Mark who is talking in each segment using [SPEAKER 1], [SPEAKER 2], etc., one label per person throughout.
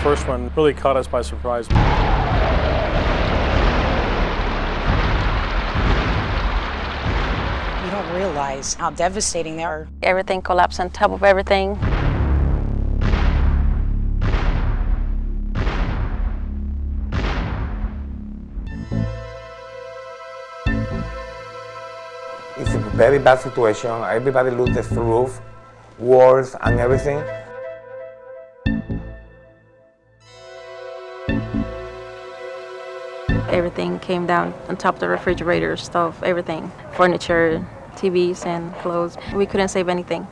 [SPEAKER 1] first one really caught us by surprise.
[SPEAKER 2] You don't realize how devastating they are.
[SPEAKER 3] Everything collapsed on top of everything.
[SPEAKER 4] It's a very bad situation. Everybody loses the roof, walls, and everything.
[SPEAKER 3] Everything came down on top of the refrigerator, stove, everything. Furniture, TVs, and clothes. We couldn't save anything.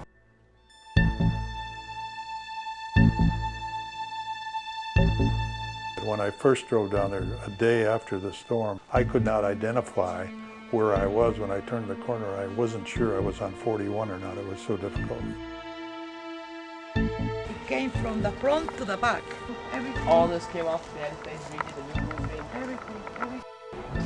[SPEAKER 5] When I first drove down there a day after the storm, I could not identify where I was when I turned the corner. I wasn't sure I was on 41 or not. It was so difficult.
[SPEAKER 6] It came from the front to the back. Everything.
[SPEAKER 7] All this came off the United States, redid the new roofing.
[SPEAKER 6] Everything.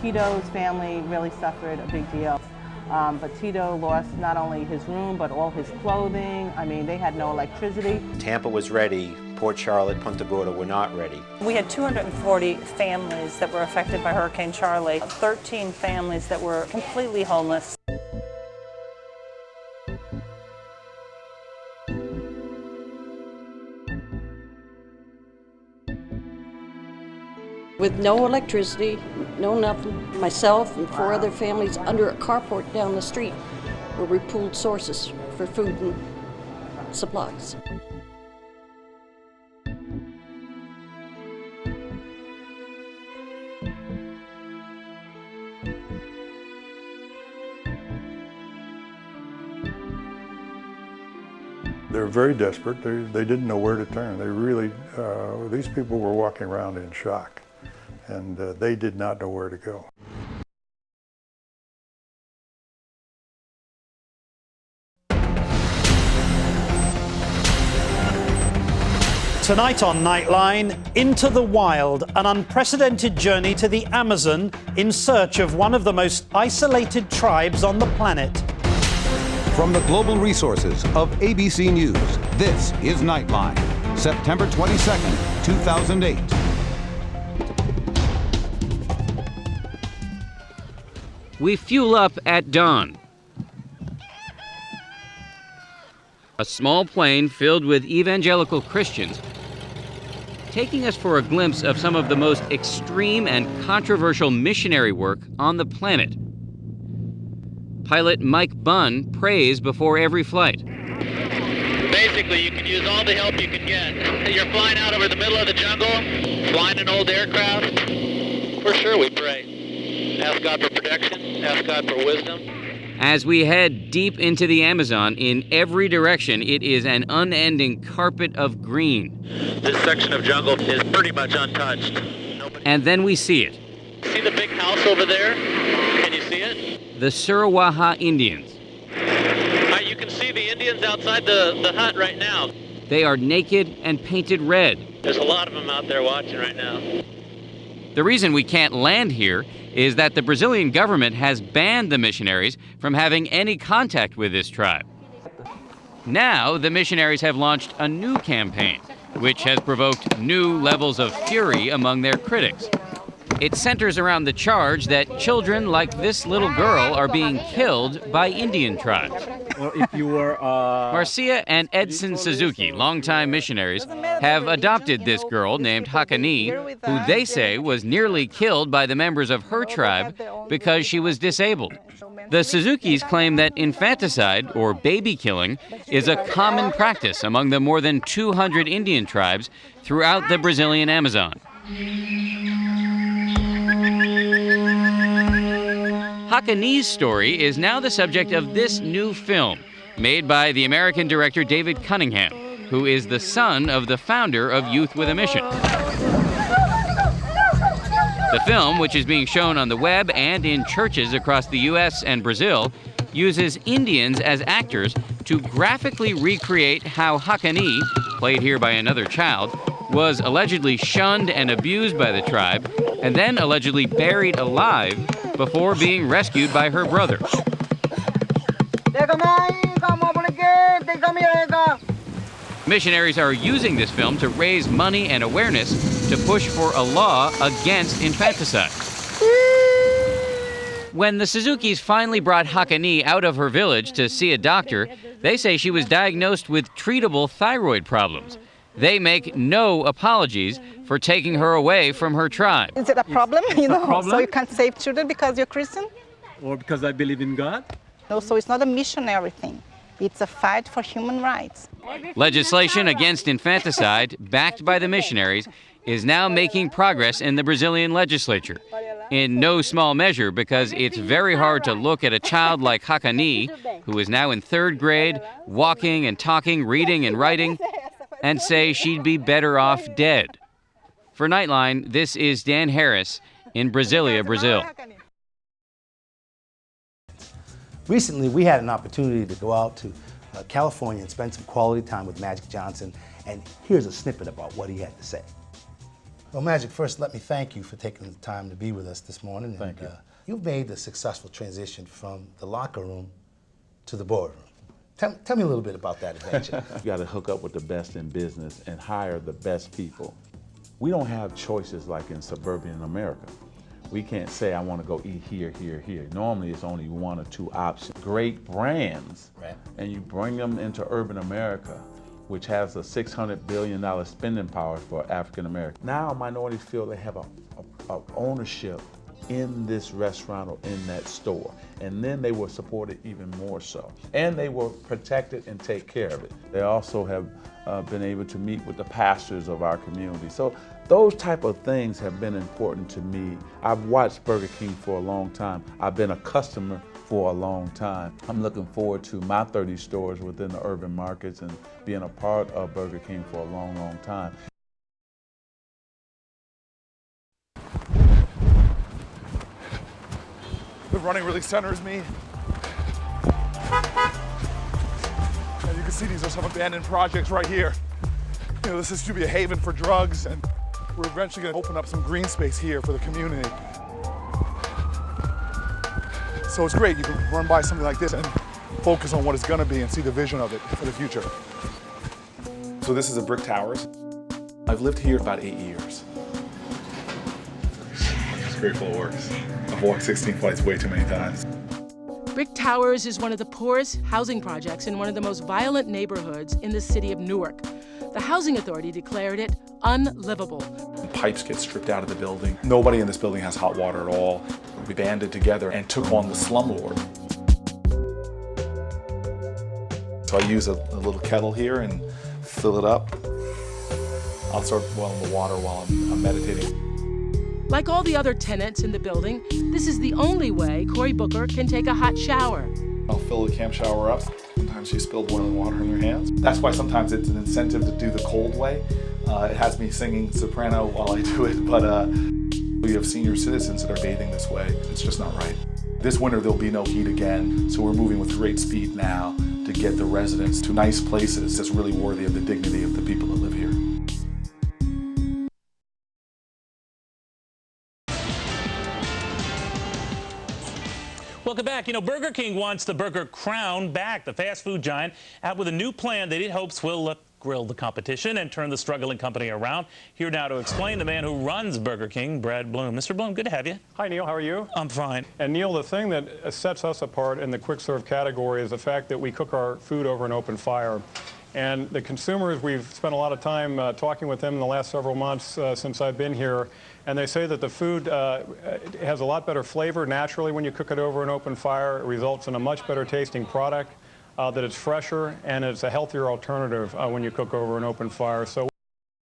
[SPEAKER 7] Tito's family really suffered a big deal. But Tito lost not only his room, but all his clothing. I mean, they had no electricity.
[SPEAKER 8] Tampa was ready. Port Charlotte, Punta Gorda were not ready.
[SPEAKER 9] We had 240 families that were affected by Hurricane Charlie, 13 families that were completely homeless.
[SPEAKER 10] With no electricity, no nothing, myself and 4 other families under a carport down the street where we pooled sources for food and supplies.
[SPEAKER 5] They're very desperate. They didn't know where to turn. They really, these people were walking around in shock, and they did not know where to go.
[SPEAKER 11] Tonight on Nightline, Into the Wild, an unprecedented journey to the Amazon in search of one of the most isolated tribes on the planet.
[SPEAKER 12] From the global resources of ABC News, this is Nightline, September 22nd, 2008.
[SPEAKER 13] We fuel up at dawn. A small plane filled with evangelical Christians taking us for a glimpse of some of the most extreme and controversial missionary work on the planet. Pilot Mike Bunn prays before every flight.
[SPEAKER 14] Basically, you can use all the help you can get. You're flying out over the middle of the jungle, flying an old aircraft. For sure we pray. Ask God for protection, ask God for wisdom.
[SPEAKER 13] As we head deep into the Amazon, in every direction, it is an unending carpet of green.
[SPEAKER 14] This section of jungle is pretty much untouched.
[SPEAKER 13] And then we see it.
[SPEAKER 14] See the big house over there? Can you see it?
[SPEAKER 13] The Surawaha Indians.
[SPEAKER 14] You can see the Indians outside the hut right now.
[SPEAKER 13] They are naked and painted red.
[SPEAKER 14] There's a lot of them out there watching right now.
[SPEAKER 13] The reason we can't land here is that the Brazilian government has banned the missionaries from having any contact with this tribe. Now, the missionaries have launched a new campaign, which has provoked new levels of fury among their critics. It centers around the charge that children like this little girl are being killed by Indian tribes.
[SPEAKER 15] Well, if you were,
[SPEAKER 13] Marcia and Edson Suzuki, longtime missionaries, have adopted this girl named Hakani, who they say was nearly killed by the members of her tribe because she was disabled. The Suzukis claim that infanticide, or baby killing, is a common practice among the more than 200 Indian tribes throughout the Brazilian Amazon. Hakani's story is now the subject of this new film, made by the American director David Cunningham, who is the son of the founder of Youth with a Mission. The film, which is being shown on the web and in churches across the U.S. and Brazil, uses Indians as actors to graphically recreate how Hakani, played here by another child, was allegedly shunned and abused by the tribe, and then allegedly buried alive before being rescued by her brother. missionaries are using this film to raise money and awareness to push for a law against infanticide. When the Suzukis finally brought Hakani out of her village to see a doctor, they say she was diagnosed with treatable thyroid problems. They make no apologies for taking her away from her tribe.
[SPEAKER 15] Is it a problem? So you can't save children because you're Christian?
[SPEAKER 16] Or because I believe in God?
[SPEAKER 15] No, so it's not a missionary thing. It's a fight for human rights.
[SPEAKER 13] Legislation against infanticide, backed by the missionaries, is now making progress in the Brazilian legislature. In no small measure because it's very hard to look at a child like Hakani, who is now in 3rd grade, walking and talking, reading and writing, and say she'd be better off dead. For Nightline, this is Dan Harris in Brasilia, Brazil.
[SPEAKER 17] Recently, we had an opportunity to go out to California and spend some quality time with Magic Johnson, and here's a snippet about what he had to say. Well, Magic, first let me thank you for taking the time to be with us this morning.
[SPEAKER 5] Thank you.
[SPEAKER 17] You've made the successful transition from the locker room to the boardroom. Tell me a little bit about that adventure.
[SPEAKER 18] You got to hook up with the best in business and hire the best people. We don't have choices like in suburban America. We can't say, I want to go eat here, here, here. Normally, it's only 1 or 2 options. Great brands, right, and you bring them into urban America, which has a $600 billion spending power for African Americans. Now minorities feel they have a ownership in this restaurant or in that store. And then they were supported even more so. And they were protected and take care of it. They also have been able to meet with the pastors of our community. So those type of things have been important to me. I've watched Burger King for a long time. I've been a customer for a long time. I'm looking forward to my 30 stores within the urban markets and being a part of Burger King for a long, long time.
[SPEAKER 19] The running really centers me. As you can see, these are some abandoned projects right here. You know, this is to be a haven for drugs, and we're eventually going to open up some green space here for the community. So it's great, you can run by something like this and focus on what it's going to be and see the vision of it for the future. So this is a Brick Towers. I've lived here about 8 years. It's grateful it works. I've walked 16 flights way too many times.
[SPEAKER 20] Brick Towers is one of the poorest housing projects in one of the most violent neighborhoods in the city of Newark. The Housing Authority declared it unlivable.
[SPEAKER 19] Pipes get stripped out of the building. Nobody in this building has hot water at all. We banded together and took on the slumlord. So I use a little kettle here and fill it up. I'll start boiling the water while I'm meditating.
[SPEAKER 20] Like all the other tenants in the building, this is the only way Cory Booker can take a hot shower.
[SPEAKER 19] I'll fill the camp shower up. Sometimes you spill boiling water in your hands. That's why sometimes it's an incentive to do the cold way. It has me singing soprano while I do it, but we have senior citizens that are bathing this way. It's just not right. This winter there'll be no heat again, so we're moving with great speed now to get the residents to nice places that's really worthy of the dignity of the people that live here.
[SPEAKER 21] Welcome back. You know, Burger King wants the Burger Crown back. The fast food giant out with a new plan that it hopes will grill the competition and turn the struggling company around. Here now to explain, the man who runs Burger King, Brad Bloom. Mr. Bloom, good to have you.
[SPEAKER 22] Hi, Neil. How are you?
[SPEAKER 21] I'm fine.
[SPEAKER 22] And Neil, the thing that sets us apart in the quick serve category is the fact that we cook our food over an open fire. And the consumers, we've spent a lot of time talking with them in the last several months since I've been here, and they say that the food has a lot better flavor naturally when you cook it over an open fire. It results in a much better tasting product, that it's fresher, and it's a healthier alternative when you cook over an open fire. So